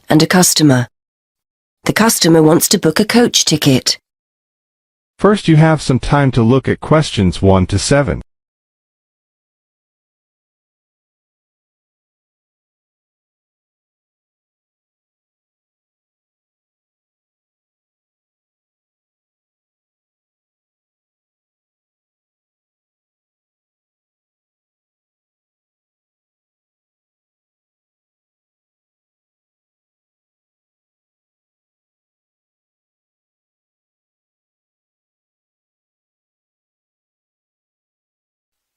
and a customer. The customer wants to book a coach ticket. First, you have some time to look at questions 1 to 7.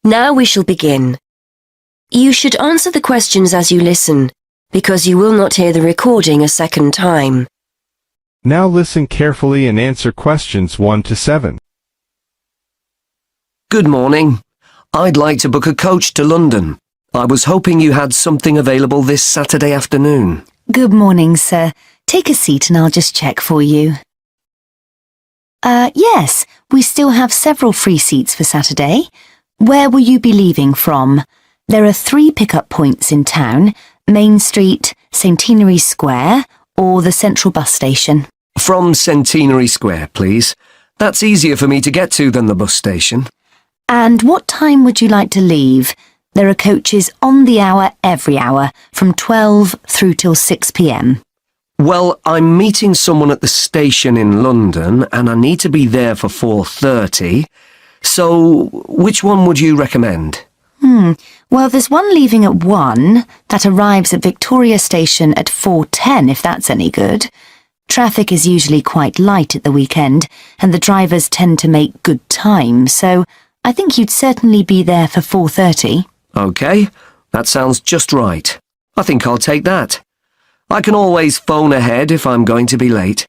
Now we shall begin. You should answer the questions as you listen, because you will not hear the recording a second time. Now listen carefully and answer questions 1 to 7. Good morning. I'd like to book a coach to London. I was hoping you had something available this Saturday afternoon. Good morning, sir. Take a seat and I'll just check for you. Yes, we still have several free seats for Saturday. Where will you be leaving from? There are 3 pickup points in town: Main Street, Centenary Square, or the Central Bus Station. From Centenary Square, please. That's easier for me to get to than the bus station. And what time would you like to leave? There are coaches on the hour every hour, from 12 through till 6 p.m. Well, I'm meeting someone at the station in London and I need to be there for 4:30. So, which one would you recommend? Well, there's one leaving at 1 that arrives at Victoria Station at 4:10, if that's any good. Traffic is usually quite light at the weekend, and the drivers tend to make good time, so I think you'd certainly be there for 4:30. OK, that sounds just right. I think I'll take that. I can always phone ahead if I'm going to be late.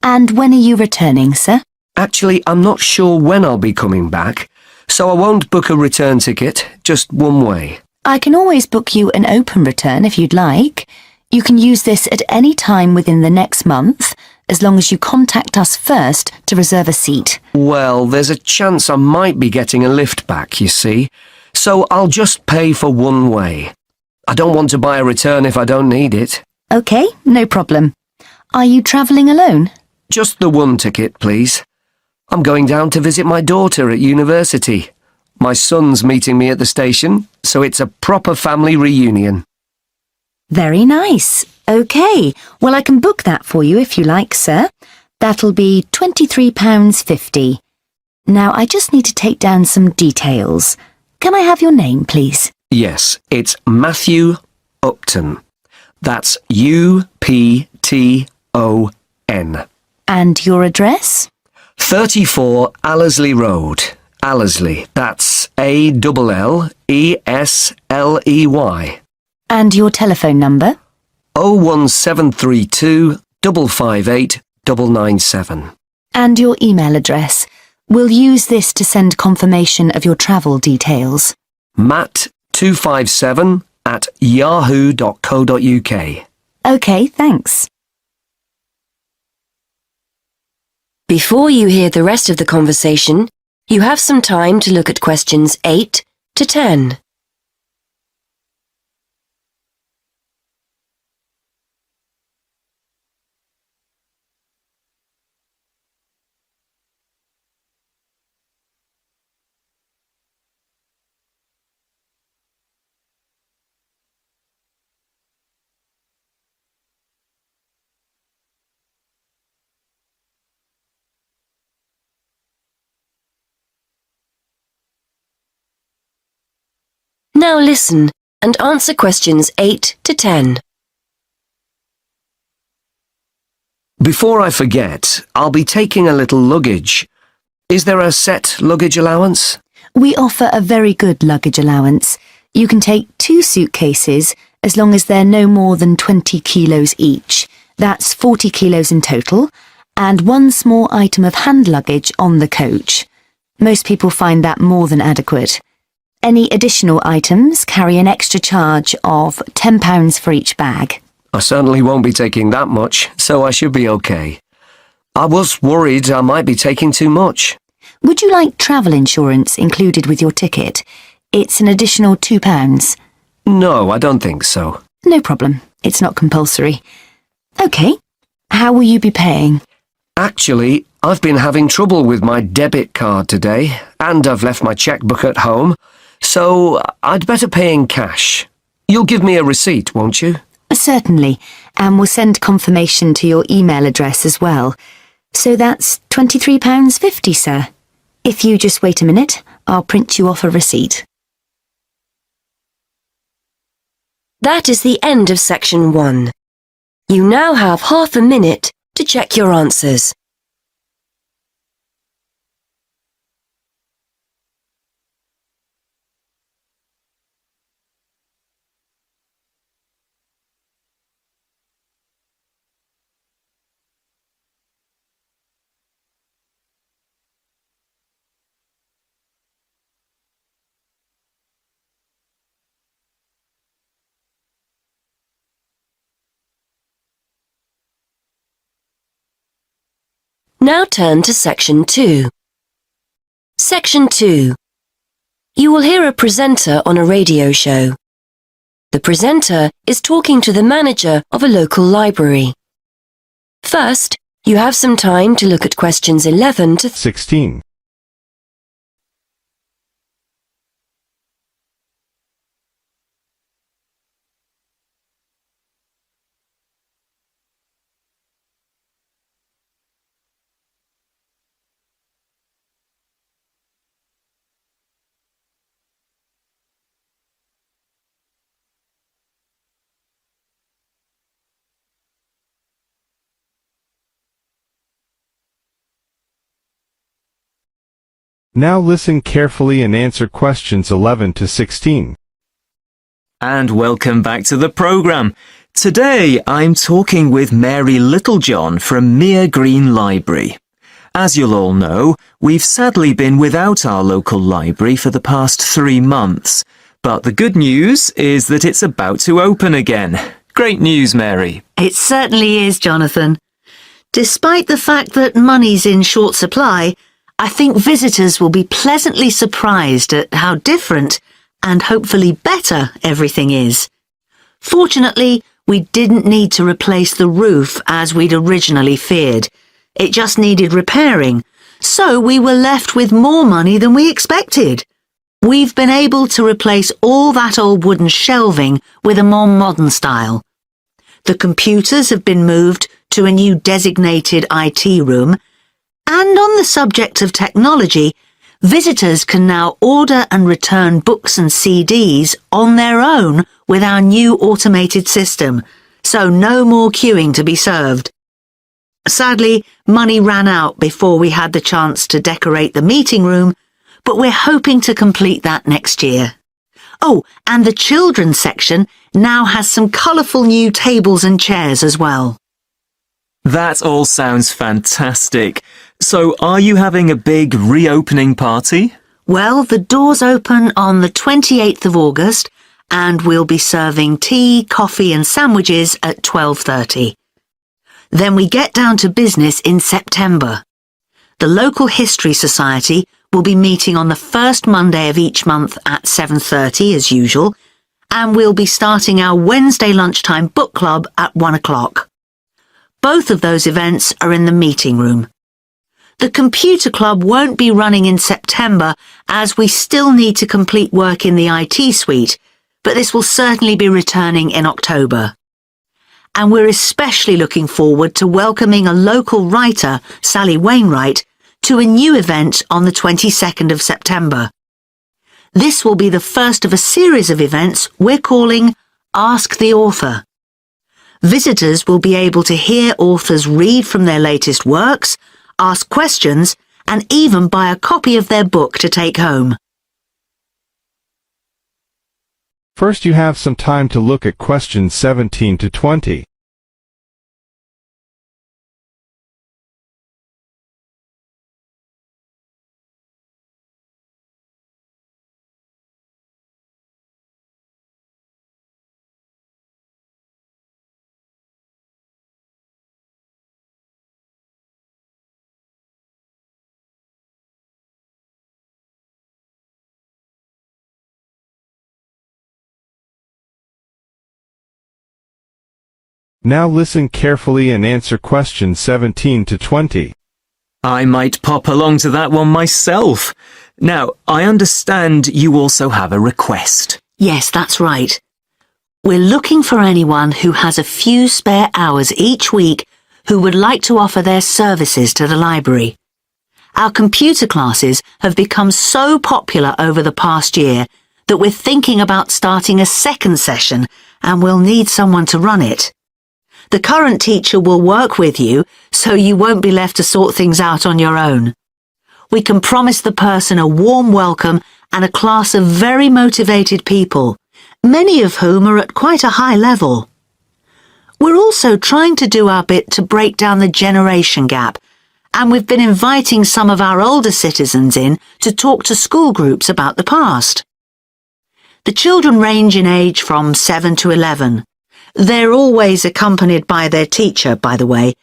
And when are you returning, sir? Actually, I'm not sure when I'll be coming back, so I won't book a return ticket, just one way. I can always book you an open return if you'd like. You can use this at any time within the next month, as long as you contact us first to reserve a seat. Well, there's a chance I might be getting a lift back, you see, so I'll just pay for one way. I don't want to buy a return if I don't need it. OK, no problem. Are you travelling alone? Just the one ticket, please. I'm going down to visit my daughter at university. My son's meeting me at the station, so it's a proper family reunion. Very nice. OK, well, I can book that for you if you like, sir. That'll be £23.50. Now, I just need to take down some details. Can I have your name, please? Yes, it's Matthew Upton. That's U-P-T-O-N. And your address? 34 Allesley Road. Allesley, that's A-L-L-E-S-L-E-Y. And your telephone number? 01732 558 997. And your email address? We'll use this to send confirmation of your travel details. matt257@yahoo.co.uk. OK, thanks. Before you hear the rest of the conversation, you have some time to look at questions 8 to 10. Now listen and answer questions 8 to 10. Before I forget, I'll be taking a little luggage. Is there a set luggage allowance? We offer a very good luggage allowance. You can take 2 suitcases as long as they're no more than 20 kilos each. That's 40 kilos in total, and 1 small item of hand luggage on the coach. Most people find that more than adequate. Any additional items carry an extra charge of £10 for each bag. I certainly won't be taking that much, so I should be okay. I was worried I might be taking too much. Would you like travel insurance included with your ticket? It's an additional £2. No, I don't think so. No problem. It's not compulsory. OK. How will you be paying? Actually, I've been having trouble with my debit card today, and I've left my checkbook at home, so I'd better pay in cash. You'll give me a receipt, won't you? Certainly, and we'll send confirmation to your email address as well. So that's £23.50, sir. If you just wait a minute, I'll print you off a receipt. That is the end of section 1. You now have half a minute to check your answers. Now turn to section 2. Section 2. You will hear a presenter on a radio show. The presenter is talking to the manager of a local library. First, you have some time to look at questions 11 to 16. Now listen carefully and answer questions 11 to 16. And welcome back to the programme. Today I'm talking with Mary Littlejohn from Mere Green Library. As you'll all know, we've sadly been without our local library for the past 3 months. But the good news is that it's about to open again. Great news, Mary. It certainly is, Jonathan. Despite the fact that money's in short supply, I think visitors will be pleasantly surprised at how different and hopefully better everything is. Fortunately, we didn't need to replace the roof as we'd originally feared. It just needed repairing, so we were left with more money than we expected. We've been able to replace all that old wooden shelving with a more modern style. The computers have been moved to a new designated IT room, and on the subject of technology, visitors can now order and return books and CDs on their own with our new automated system, so no more queuing to be served. Sadly, money ran out before we had the chance to decorate the meeting room, but we're hoping to complete that next year. Oh, and the children's section now has some colourful new tables and chairs as well. That all sounds fantastic. So are you having a big reopening party? Well, the doors open on the 28th of August, and we'll be serving tea, coffee and sandwiches at 12:30. Then we get down to business in September. The local History Society will be meeting on the first Monday of each month at 7:30 as usual, and we'll be starting our Wednesday lunchtime book club at 1 o'clock. Both of those events are in the meeting room. The computer club won't be running in September as we still need to complete work in the IT suite, but this will certainly be returning in October. And we're especially looking forward to welcoming a local writer, Sally Wainwright, to a new event on the 22nd of September. This will be the first of a series of events we're calling Ask the Author. Visitors will be able to hear authors read from their latest works, ask questions, and even buy a copy of their book to take home. First, you have some time to look at questions 17 to 20. Now listen carefully and answer questions 17 to 20. I might pop along to that one myself. Now, I understand you also have a request. Yes, that's right. We're looking for anyone who has a few spare hours each week who would like to offer their services to the library. Our computer classes have become so popular over the past year that we're thinking about starting a second session and we'll need someone to run it. The current teacher will work with you so you won't be left to sort things out on your own. We can promise the person a warm welcome and a class of very motivated people, many of whom are at quite a high level. We're also trying to do our bit to break down the generation gap, and we've been inviting some of our older citizens in to talk to school groups about the past. The children range in age from 7 to 11. They're always accompanied by their teacher, by the way,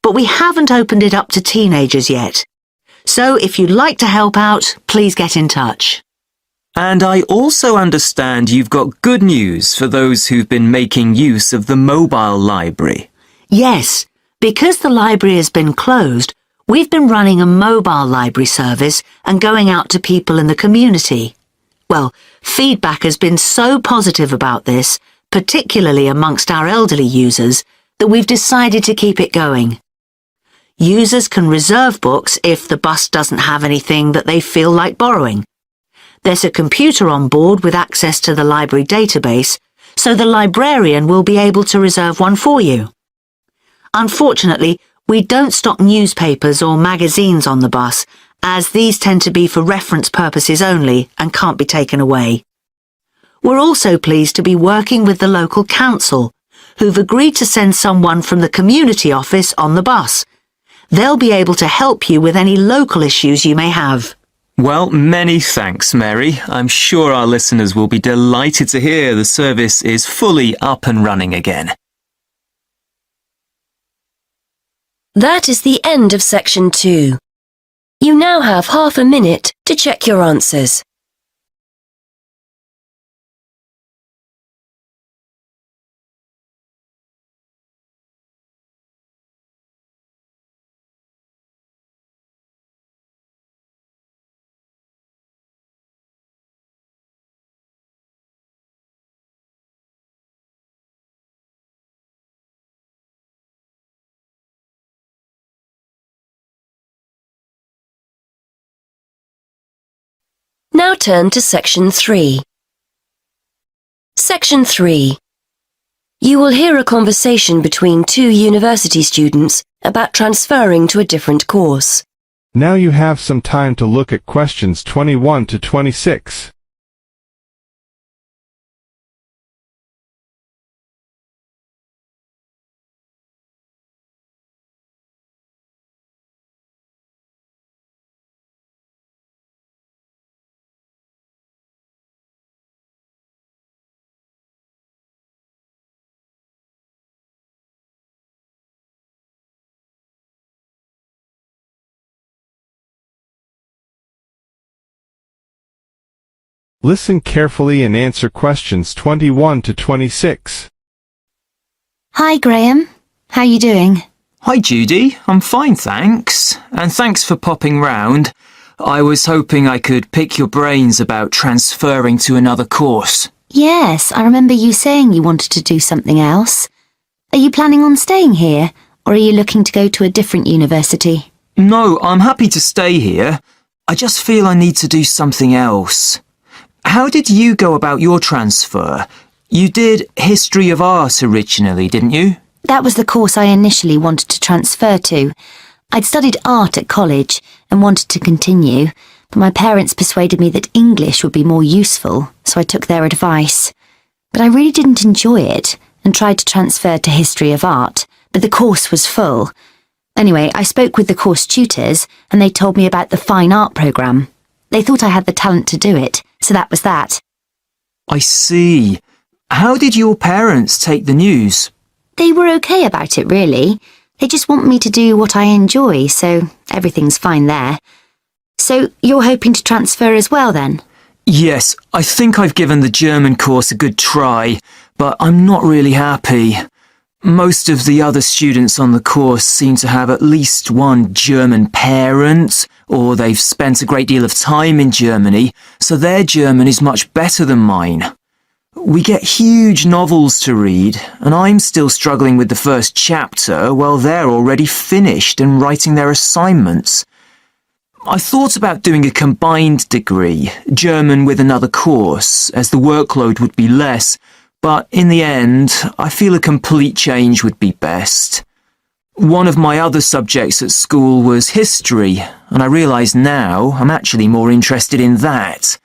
but we haven't opened it up to teenagers yet. So if you'd like to help out, please get in touch. And I also understand you've got good news for those who've been making use of the mobile library. Yes, because the library has been closed, we've been running a mobile library service and going out to people in the community. Well, feedback has been so positive about this, particularly amongst our elderly users, that we've decided to keep it going. Users can reserve books if the bus doesn't have anything that they feel like borrowing. There's a computer on board with access to the library database, so the librarian will be able to reserve one for you. Unfortunately, we don't stock newspapers or magazines on the bus, as these tend to be for reference purposes only and can't be taken away. We're also pleased to be working with the local council, who've agreed to send someone from the community office on the bus. They'll be able to help you with any local issues you may have. Well, many thanks, Mary. I'm sure our listeners will be delighted to hear the service is fully up and running again. That is the end of section 2. You now have half a minute to check your answers. Now turn to section 3. Section 3. You will hear a conversation between two university students about transferring to a different course. Now you have some time to look at questions 21 to 26. Listen carefully and answer questions 21 to 26. Hi, Graham. How you doing? Hi, Judy. I'm fine, thanks. And thanks for popping round. I was hoping I could pick your brains about transferring to another course. Yes, I remember you saying you wanted to do something else. Are you planning on staying here, or are you looking to go to a different university? No, I'm happy to stay here. I just feel I need to do something else. How did you go about your transfer? You did History of Art originally, didn't you? That was the course I initially wanted to transfer to. I'd studied art at college and wanted to continue, but my parents persuaded me that English would be more useful, so I took their advice. But I really didn't enjoy it and tried to transfer to History of Art, but the course was full. Anyway, I spoke with the course tutors and they told me about the Fine Art programme. They thought I had the talent to do it, so that was that. I see. How did your parents take the news? They were okay about it, really. They just want me to do what I enjoy, so everything's fine there. So you're hoping to transfer as well, then? Yes, I think I've given the German course a good try, but I'm not really happy. Most of the other students on the course seem to have at least one German parent, or they've spent a great deal of time in Germany, so their German is much better than mine. We get huge novels to read, and I'm still struggling with the first chapter while they're already finished and writing their assignments. I thought about doing a combined degree, German with another course, as the workload would be less, but in the end, I feel a complete change would be best. One of my other subjects at school was history, and I realise now I'm actually more interested in that.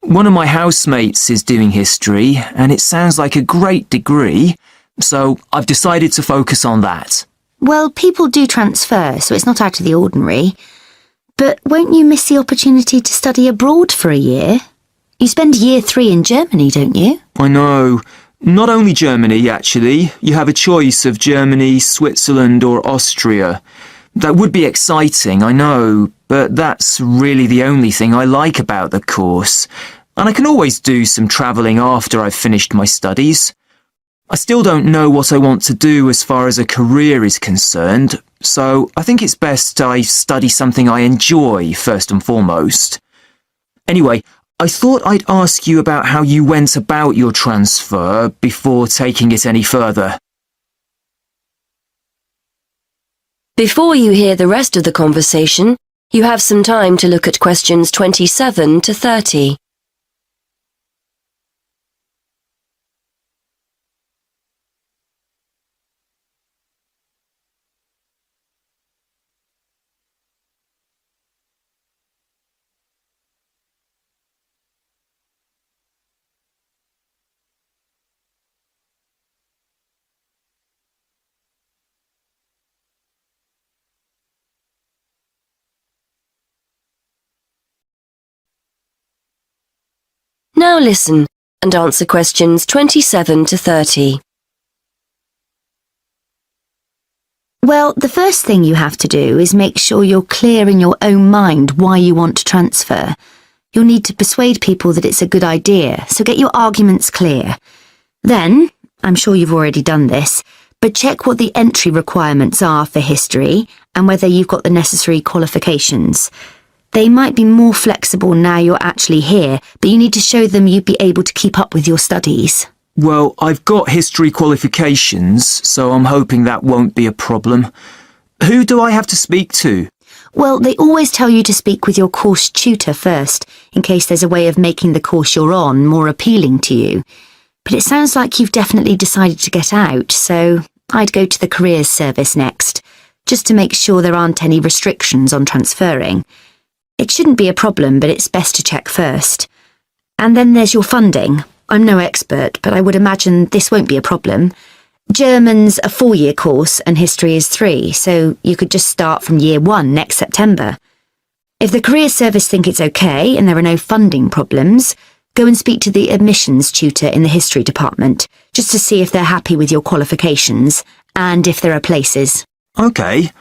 One of my housemates is doing history, and it sounds like a great degree, so I've decided to focus on that. Well, people do transfer, so it's not out of the ordinary. But won't you miss the opportunity to study abroad for a year? You spend year 3 in Germany, don't you? I know. Not only Germany, actually. You have a choice of Germany, Switzerland or Austria. That would be exciting, I know, but that's really the only thing I like about the course. And I can always do some travelling after I've finished my studies. I still don't know what I want to do as far as a career is concerned, so I think it's best I study something I enjoy first and foremost. Anyway, I thought I'd ask you about how you went about your transfer before taking it any further. Before you hear the rest of the conversation, you have some time to look at questions 27 to 30. Now listen and answer questions 27 to 30. Well, the first thing you have to do is make sure you're clear in your own mind why you want to transfer. You'll need to persuade people that it's a good idea, so get your arguments clear. Then, I'm sure you've already done this, but check what the entry requirements are for history and whether you've got the necessary qualifications. They might be more flexible now you're actually here, but you need to show them you'd be able to keep up with your studies. Well, I've got history qualifications, so I'm hoping that won't be a problem. Who do I have to speak to? Well, they always tell you to speak with your course tutor first, in case there's a way of making the course you're on more appealing to you. But it sounds like you've definitely decided to get out, so I'd go to the careers service next, just to make sure there aren't any restrictions on transferring. It shouldn't be a problem, but it's best to check first. And then there's your funding. I'm no expert, but I would imagine this won't be a problem. German's a 4-year course and history is 3, so you could just start from year 1 next September. If the career service think it's okay and there are no funding problems, go and speak to the admissions tutor in the history department, just to see if they're happy with your qualifications and if there are places. Okay.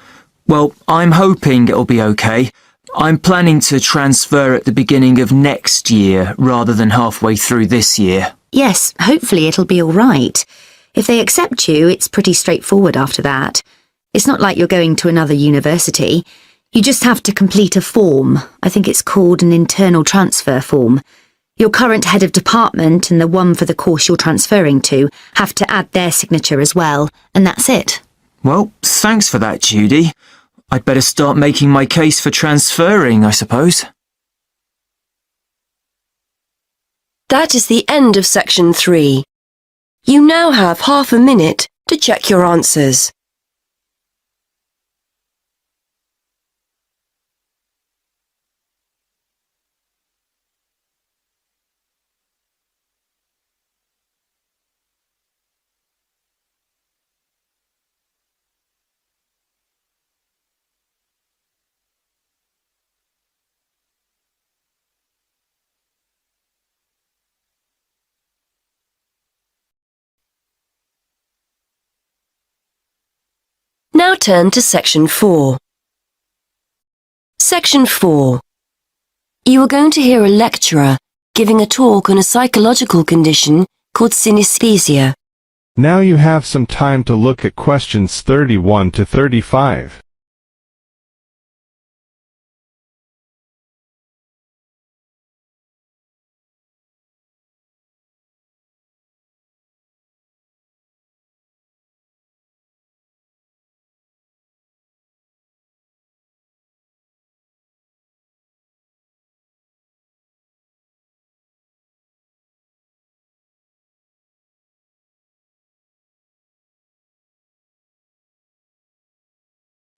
Well, I'm hoping it'll be okay. I'm planning to transfer at the beginning of next year rather than halfway through this year. Yes, hopefully it'll be all right. If they accept you, it's pretty straightforward after that. It's not like you're going to another university. You just have to complete a form. I think it's called an internal transfer form. Your current head of department and the one for the course you're transferring to have to add their signature as well, and that's it. Well, thanks for that, Judy. I'd better start making my case for transferring, I suppose. That is the end of section 3. You now have half a minute to check your answers. Now turn to section 4. Section 4. You are going to hear a lecturer giving a talk on a psychological condition called synesthesia. Now you have some time to look at questions 31 to 35.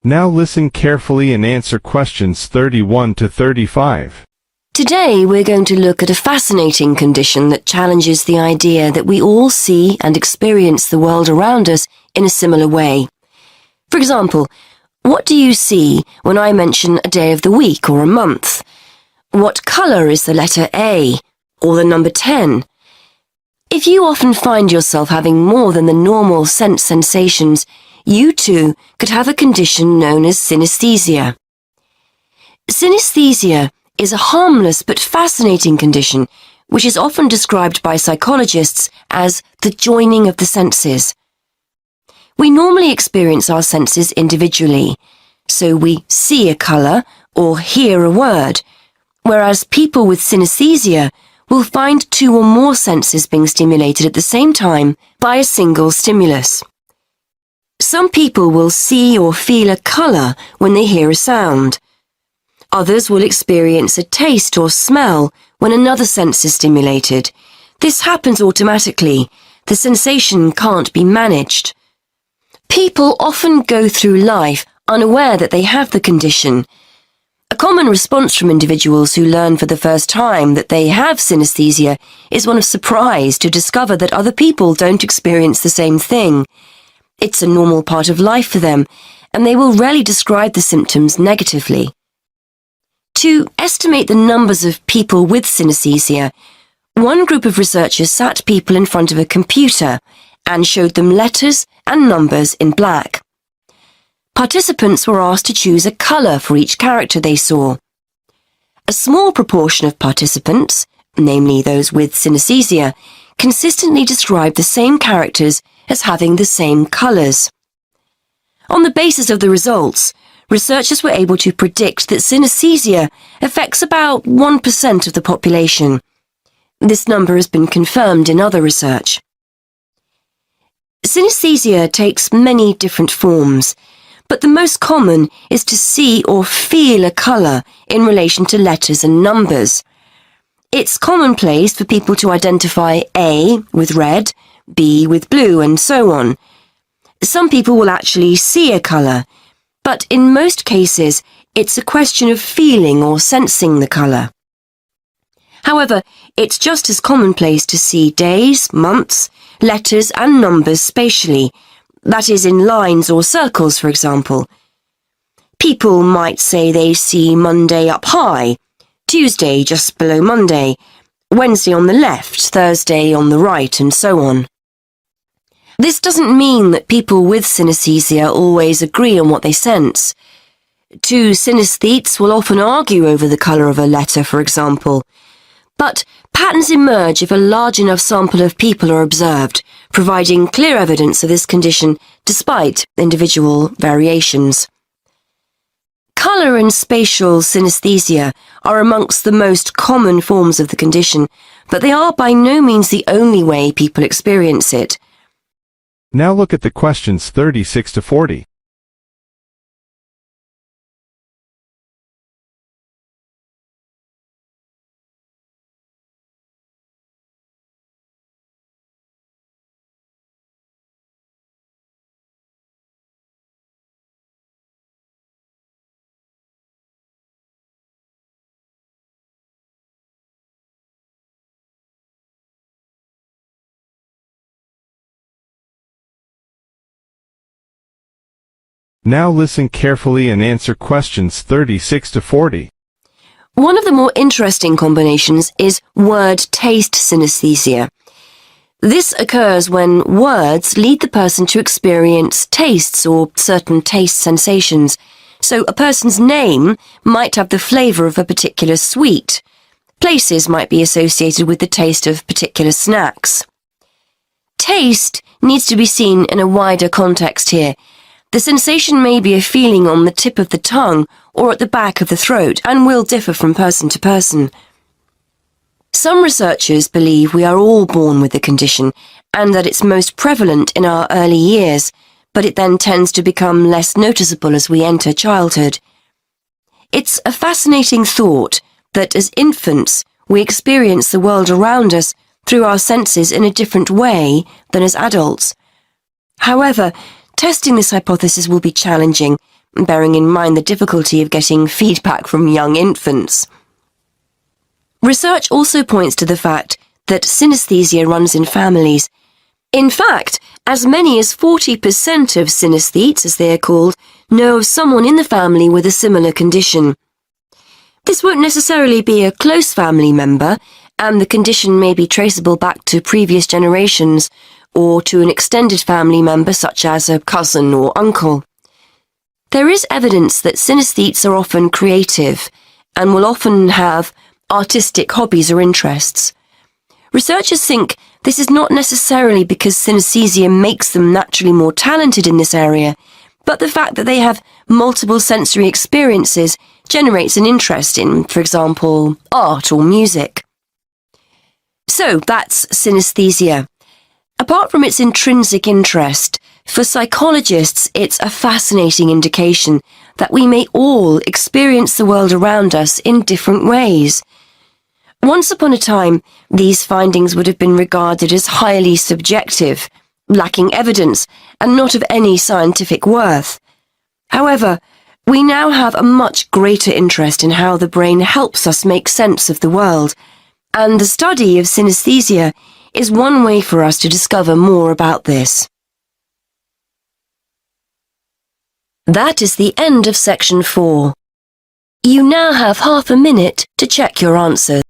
Now listen carefully and answer questions 31 to 35. Today we're going to look at a fascinating condition that challenges the idea that we all see and experience the world around us in a similar way. For example, what do you see when I mention a day of the week or a month? What colour is the letter A or the number 10? If you often find yourself having more than the normal sense sensations, you too could have a condition known as synesthesia. Synesthesia is a harmless but fascinating condition which is often described by psychologists as the joining of the senses. We normally experience our senses individually, so we see a colour or hear a word, whereas people with synesthesia will find two or more senses being stimulated at the same time by a single stimulus. Some people will see or feel a colour when they hear a sound. Others will experience a taste or smell when another sense is stimulated. This happens automatically. The sensation can't be managed. People often go through life unaware that they have the condition. A common response from individuals who learn for the first time that they have synesthesia is one of surprise to discover that other people don't experience the same thing. It's a normal part of life for them, and they will rarely describe the symptoms negatively. To estimate the numbers of people with synesthesia, one group of researchers sat people in front of a computer and showed them letters and numbers in black. Participants were asked to choose a colour for each character they saw. A small proportion of participants, namely those with synesthesia, consistently described the same characters as having the same colours. On the basis of the results, researchers were able to predict that synesthesia affects about 1% of the population. This number has been confirmed in other research. Synesthesia takes many different forms, but the most common is to see or feel a colour in relation to letters and numbers. It's commonplace for people to identify A with red, B with blue, and so on. Some people will actually see a colour, but in most cases it's a question of feeling or sensing the colour. However, it's just as commonplace to see days, months, letters and numbers spatially, that is in lines or circles, for example. People might say they see Monday up high, Tuesday just below Monday, Wednesday on the left, Thursday on the right, and so on. This doesn't mean that people with synesthesia always agree on what they sense. Two synesthetes will often argue over the colour of a letter, for example. But patterns emerge if a large enough sample of people are observed, providing clear evidence of this condition despite individual variations. Colour and spatial synesthesia are amongst the most common forms of the condition, but they are by no means the only way people experience it. Now look at the questions 36 to 40. Now listen carefully and answer questions 36 to 40. One of the more interesting combinations is word-taste synesthesia. This occurs when words lead the person to experience tastes or certain taste sensations. So a person's name might have the flavour of a particular sweet. Places might be associated with the taste of particular snacks. Taste needs to be seen in a wider context here. The sensation may be a feeling on the tip of the tongue or at the back of the throat and will differ from person to person. Some researchers believe we are all born with the condition and that it's most prevalent in our early years, but it then tends to become less noticeable as we enter childhood. It's a fascinating thought that as infants we experience the world around us through our senses in a different way than as adults. However, testing this hypothesis will be challenging, bearing in mind the difficulty of getting feedback from young infants. Research also points to the fact that synesthesia runs in families. In fact, as many as 40% of synesthetes, as they are called, know of someone in the family with a similar condition. This won't necessarily be a close family member, and the condition may be traceable back to previous generations or to an extended family member such as a cousin or uncle. There is evidence that synesthetes are often creative and will often have artistic hobbies or interests. Researchers think this is not necessarily because synesthesia makes them naturally more talented in this area, but the fact that they have multiple sensory experiences generates an interest in, for example, art or music. So that's synesthesia. Apart from its intrinsic interest, for psychologists it's a fascinating indication that we may all experience the world around us in different ways. Once upon a time, these findings would have been regarded as highly subjective, lacking evidence, and not of any scientific worth. However, we now have a much greater interest in how the brain helps us make sense of the world, and the study of synesthesia is one way for us to discover more about this. That is the end of section 4. You now have half a minute to check your answers.